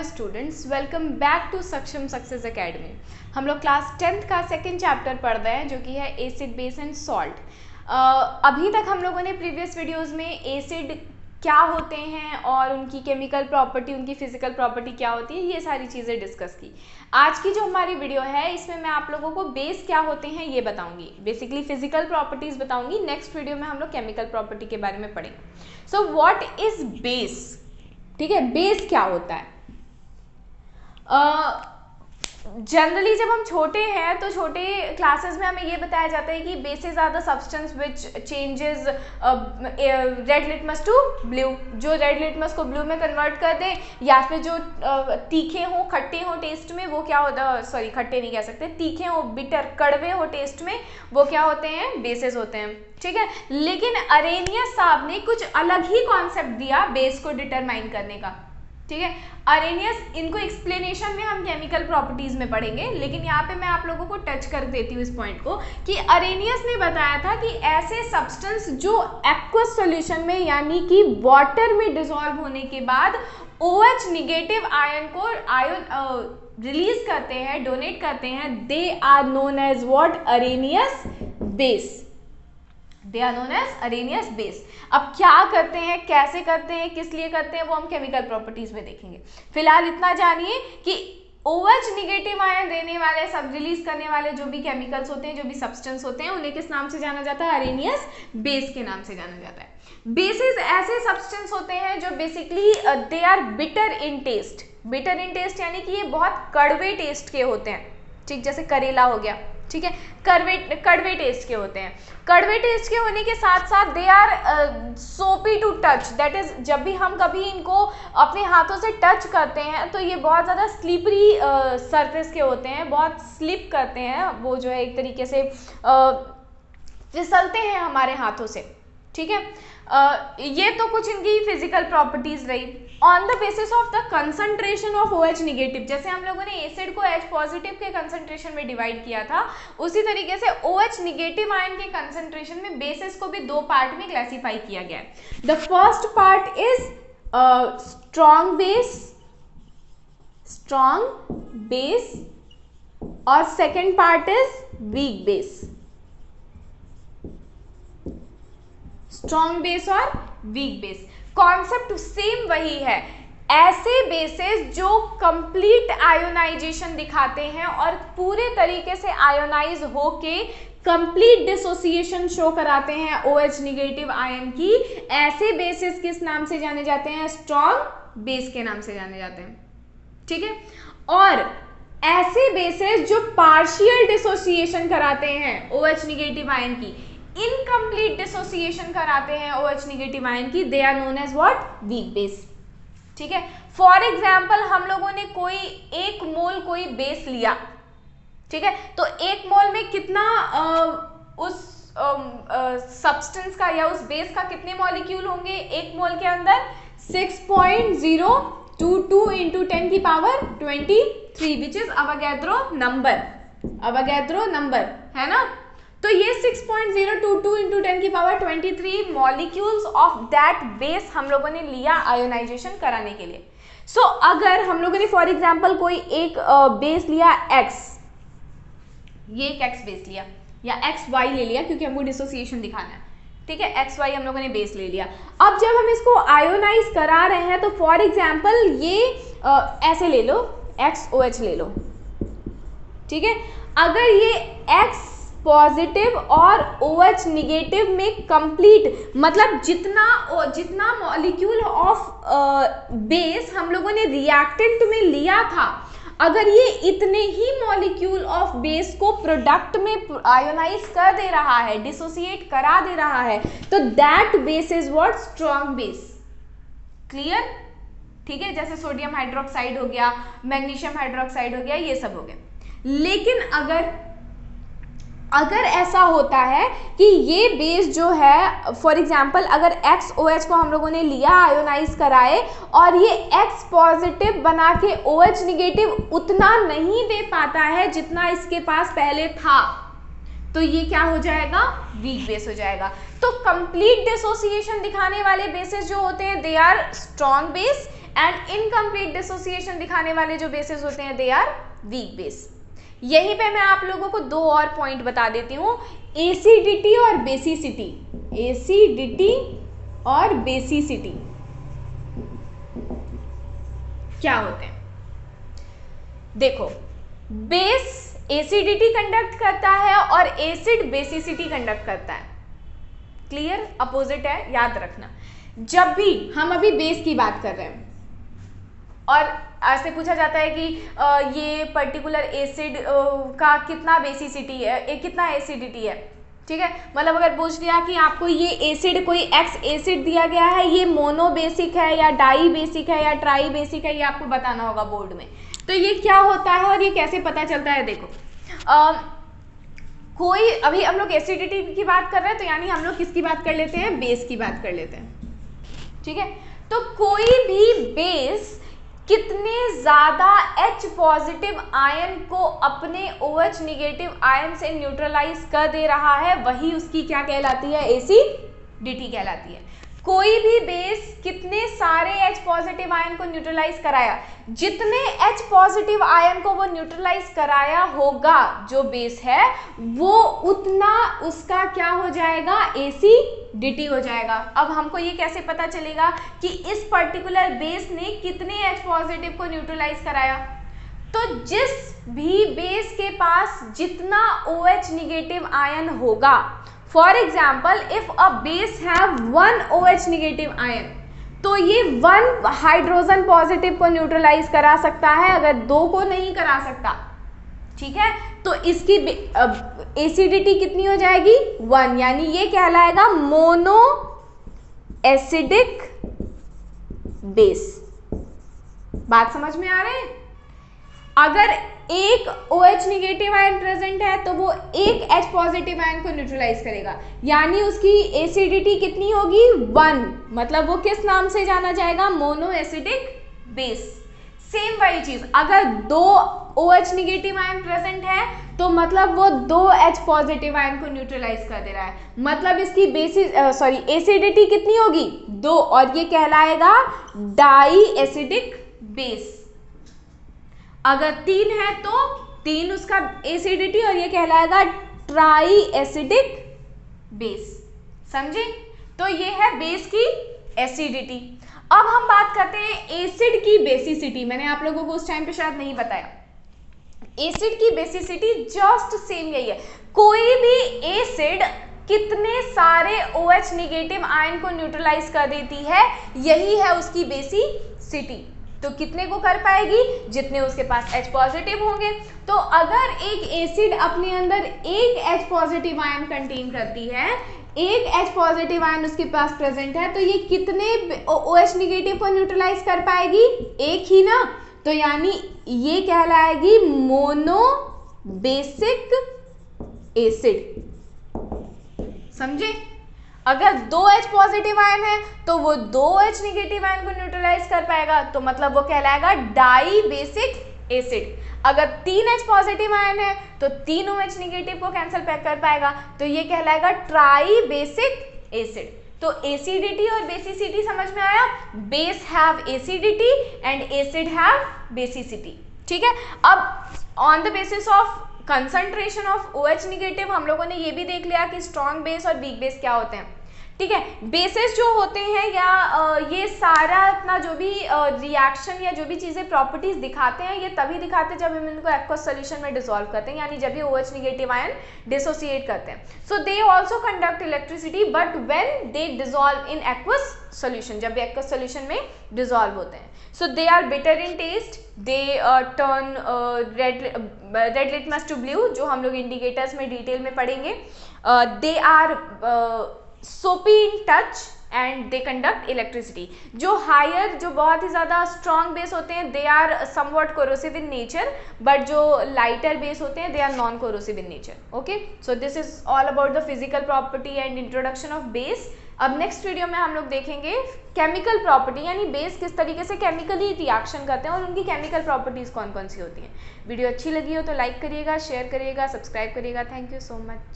Students, welcome back to सक्षम success academy. हम लोग क्लास 10th का सेकंड चैप्टर पढ़ रहे हैं जो कि है एसिड, बेस एंड सॉल्ट। अभी तक हम लोगों ने प्रीवियस वीडियोस में एसिड क्या होते हैं और उनकी केमिकल प्रॉपर्टी, उनकी फिजिकल प्रॉपर्टी क्या होती है, ये सारी चीज़ें डिस्कस की। आज की जो हमारी वीडियो है इसमें मैं आप लोगों को बेस क्या होते हैं ये बताऊंगी, बेसिकली फिजिकल प्रॉपर्टीज बताऊंगी। नेक्स्ट वीडियो में हम लोग केमिकल प्रॉपर्टी के बारे में पढ़ेंगे। So what is base? ठीक है, बेस क्या होता है? जनरली जब हम छोटे हैं तो छोटे क्लासेस में हमें ये बताया जाता है कि bases are the substance which changes red litmus to blue. जो रेड लिटमस को ब्लू में कन्वर्ट कर दें, या फिर जो तीखे हो, खट्टे हो टेस्ट में, वो क्या होता है, सॉरी खट्टे नहीं कह सकते, तीखे हो, बिटर, कड़वे हो टेस्ट में, वो क्या होते हैं? बेसिस होते हैं। ठीक है, लेकिन अरेनियस साहब ने कुछ अलग ही कॉन्सेप्ट दिया बेस को डिटरमाइन करने का। ठीक है, अरेनियस, इनको एक्सप्लेनेशन में हम केमिकल प्रॉपर्टीज में पढ़ेंगे, लेकिन यहाँ पे मैं आप लोगों को टच कर देती हूँ इस पॉइंट को कि अरेनियस ने बताया था कि ऐसे सब्सटेंस जो एक्वस सॉल्यूशन में यानी कि वाटर में डिसॉल्व होने के बाद OH निगेटिव आयन को रिलीज करते हैं, डोनेट करते हैं, they are known as what? Arrhenius base. They are known as Arrhenius base. अब क्या करते हैं, कैसे करते हैं, किस लिए करते हैं, वो हम केमिकल प्रॉपर्टीज में देखेंगे। फिलहाल इतना जानिए कि OH निगेटिव आयन देने वाले, सब रिलीज करने वाले जो भी केमिकल्स होते हैं, जो भी सब्सटेंस होते हैं, उन्हें किस नाम से जाना जाता है? अरेनियस बेस के नाम से जाना जाता है। बेसिस ऐसे सब्सटेंस होते हैं जो basically they are bitter in taste. Bitter in taste यानी कि ये बहुत कड़वे टेस्ट के होते हैं। ठीक, जैसे करेला हो गया, ठीक है, कड़वे टेस्ट के होते हैं। कड़वे टेस्ट के होने के साथ साथ दे आर सोपी टू टच, दैट इज जब भी हम कभी इनको अपने हाथों से टच करते हैं तो ये बहुत ज़्यादा स्लिपरी सरफेस के होते हैं, बहुत स्लिप करते हैं, वो जो है एक तरीके से फिसलते हैं हमारे हाथों से। ठीक है, ये तो कुछ इनकी फिजिकल प्रॉपर्टीज रही। On the basis of the concentration of OH negative, जैसे हम लोगों ने एसिड को H पॉजिटिव के कंसंट्रेशन में डिवाइड किया था, उसी तरीके से OH निगेटिव आयन के कंसंट्रेशन में बेसिस को भी दो पार्ट में क्लासिफाई किया गया है। The first part is strong base और second part is weak base. Strong base और वीक बेस, कॉन्सेप्ट सेम वही है। ऐसे बेसेस जो कंप्लीट आयोनाइजेशन दिखाते हैं और पूरे तरीके से आयोनाइज होके कंप्लीट डिसोसिएशन शो कराते हैं OH निगेटिव आयन की, ऐसे बेसेस किस नाम से जाने जाते हैं? स्ट्रॉन्ग बेस के नाम से जाने जाते हैं। ठीक है, और ऐसे बेसेस जो पार्शियल डिसोसिएशन कराते हैं OH निगेटिव आयन की, इनकम्प्लीट डिसोसिएशन कराते हैं OH निगेटिव आयन की, they are known as what? Weak base. ठीक है, फॉर एग्जाम्पल हम लोगों ने कोई 1 मोल कोई बेस लिया, ठीक है, तो 1 मोल में कितना उस सब्सटेंस का या उस बेस का कितने मॉलिक्यूल होंगे? 1 मोल के अंदर 6.022 इंटू 10 की power 23 which is Avogadro number है ना। तो ये 6.022 इंटू 10 की power 23 molecules of that base हम लोगों ने लिया आयोनाइजेशन कराने के लिए। सो अगर हम लोगों ने फॉर एग्जांपल कोई एक बेस लिया X, ये एक X बेस लिया या XY ले लिया क्योंकि हमको डिसोसिएशन दिखाना है। ठीक है, XY हम लोगों ने बेस ले लिया। अब जब हम इसको आयोनाइज करा रहे हैं तो फॉर एग्जाम्पल ये ऐसे ले लो, XOH ले लो। ठीक है, अगर ये X पॉजिटिव और OH निगेटिव में कंप्लीट, मतलब जितना मॉलिक्यूल ऑफ बेस हम लोगों ने रिएक्टेंट में लिया था, अगर ये इतने ही मॉलिक्यूल ऑफ बेस को प्रोडक्ट में आयोनाइज कर दे रहा है, डिसोसिएट करा दे रहा है, तो that base is what? Strong base. Clear? ठीक है, जैसे सोडियम हाइड्रोक्साइड हो गया, मैग्नीशियम हाइड्रोक्साइड हो गया, ये सब हो गया। लेकिन अगर ऐसा होता है कि ये बेस जो है फॉर एग्जांपल अगर XOH को हम लोगों ने लिया, आयोनाइज कराए, और ये X पॉजिटिव बना के OH निगेटिव उतना नहीं दे पाता है जितना इसके पास पहले था, तो ये क्या हो जाएगा, वीक बेस हो जाएगा। तो कंप्लीट डिसोसिएशन दिखाने वाले बेसेस जो होते हैं they are strong base, and incomplete dissociation दिखाने वाले जो बेसेस होते हैं दे आर वीक बेस। यहीं पे मैं आप लोगों को दो और पॉइंट बता देती हूँ, एसिडिटी और बेसिसिटी। एसिडिटी और बेसिसिटी क्या होते हैं? देखो, बेस एसिडिटी कंडक्ट करता है और एसिड बेसिसिटी कंडक्ट करता है। क्लियर? अपोजिट है, याद रखना। जब भी हम अभी बेस की बात कर रहे हैं और ऐसे पूछा जाता है कि ये पर्टिकुलर एसिड का कितना बेसिसिटी है, कितना एसिडिटी है, ठीक है, मतलब अगर पूछ लिया कि आपको ये एसिड, कोई एक्स एसिड दिया गया है, ये मोनो बेसिक है या डाई बेसिक है या ट्राई बेसिक है, ये आपको बताना होगा बोर्ड में। तो ये क्या होता है और ये कैसे पता चलता है? देखो, कोई, अभी हम लोग एसिडिटी की बात कर रहे हैं, तो यानी हम लोग किसकी बात कर लेते हैं? बेस की बात कर लेते हैं, ठीक है। तो कोई भी बेस कितने ज्यादा H पॉजिटिव आयन को अपने OH निगेटिव आयन से न्यूट्रलाइज कर दे रहा है, वही उसकी क्या कहलाती है? एसिडिटी कहलाती है। कोई भी बेस कितने सारे H पॉजिटिव आयन को न्यूट्रलाइज कराया, जितने H पॉजिटिव आयन को वो न्यूट्रलाइज कराया होगा जो बेस है, वो उतना उसका क्या हो जाएगा? एसिडिटी हो जाएगा। अब हमको ये कैसे पता चलेगा कि इस पर्टिकुलर बेस ने कितने H पॉजिटिव को न्यूट्रलाइज कराया? तो जिस भी बेस के पास जितना OH निगेटिव आयन होगा, for example if a base have 1 OH negative ion, तो ये 1 हाइड्रोजन पॉजिटिव को न्यूट्रलाइज करा सकता है, अगर 2 को नहीं करा सकता, ठीक है। तो इसकी एसिडिटी कितनी हो जाएगी? 1, यानी ये कहलाएगा मोनो एसिडिक बेस। बात समझ में आ रहे हैं? अगर एक OH निगेटिव आयन प्रेजेंट है तो वो एक H पॉजिटिव आयन को न्यूट्रलाइज करेगा, यानी उसकी एसिडिटी कितनी होगी? 1, मतलब वो किस नाम से जाना जाएगा? Mono acidic base. सेम वही चीज, अगर 2 OH निगेटिव आयन प्रेजेंट है तो मतलब वो 2 H पॉजिटिव आयन को न्यूट्रलाइज कर दे रहा है, मतलब इसकी एसिडिटी कितनी होगी? 2, और ये कहलाएगा डाई एसिडिक बेस। अगर 3 है तो 3 उसका एसिडिटी, और ये कहलाएगा ट्राई एसिडिक बेस। समझे? तो ये है बेस की एसिडिटी। अब हम बात करते हैं एसिड की बेसिसिटी। मैंने आप लोगों को उस टाइम पे शायद नहीं बताया। एसिड की बेसिसिटी जस्ट सेम यही है, कोई भी एसिड कितने सारे OH निगेटिव आयन को न्यूट्रलाइज कर देती है, यही है उसकी बेसिसिटी। तो कितने को कर पाएगी? जितने उसके पास H पॉजिटिव होंगे। तो अगर एक एसिड अपने अंदर एक H पॉजिटिव आयन कंटेन करती है, एक H पॉजिटिव आयन उसके पास प्रेजेंट है, तो ये कितने OH निगेटिव को न्यूट्रलाइज कर पाएगी? एक ही ना, तो यानी ये कहलाएगी मोनो बेसिक एसिड। समझे? अगर 2 H पॉजिटिव आयन है तो वो 2 H निगेटिव आयन को न्यूट्रलाइज कर पाएगा, तो मतलब वो कहलाएगा डाई बेसिक एसिड। अगर 3 H पॉजिटिव आयन है तो 3 OH निगेटिव को कैंसिल कर पाएगा, तो ये कहलाएगा ट्राई बेसिक एसिड। तो एसिडिटी और बेसिसिटी समझ में आया? Base have acidity and acid have basicity. ठीक है, अब on the basis of concentration of OH negative हम लोगों ने ये भी देख लिया कि स्ट्रॉन्ग बेस और वीक बेस क्या होते हैं। ठीक है, बेसेस जो होते हैं या ये सारा अपना जो भी रिएक्शन या जो भी चीज़ें प्रॉपर्टीज दिखाते हैं, ये तभी दिखाते हैं जब हम इनको एक्वस सोल्यूशन में डिसॉल्व करते हैं, यानी जब भी OH निगेटिव आयन डिसोसिएट करते हैं। So they also conduct electricity but when they dissolve in aqueous solution, जब भी एक्वस सोल्यूशन में डिसॉल्व होते हैं। So they are bitter in taste, they turn red litmus to blue, जो हम लोग इंडिकेटर्स में डिटेल में पढ़ेंगे। They are soapy in touch and they conduct electricity. जो हायर, जो बहुत ही ज़्यादा स्ट्रॉन्ग बेस होते हैं, they are somewhat corrosive in nature, but जो लाइटर बेस होते हैं they are non corrosive in nature. Okay, so this is all about the physical property and introduction of base. अब नेक्स्ट वीडियो में हम लोग देखेंगे केमिकल प्रॉपर्टी, यानी base किस तरीके से केमिकली रिएक्शन करते हैं और उनकी केमिकल प्रॉपर्टीज कौन कौन सी होती हैं। वीडियो अच्छी लगी हो तो लाइक करिएगा, शेयर करिएगा, सब्सक्राइब करिएगा। Thank you so much.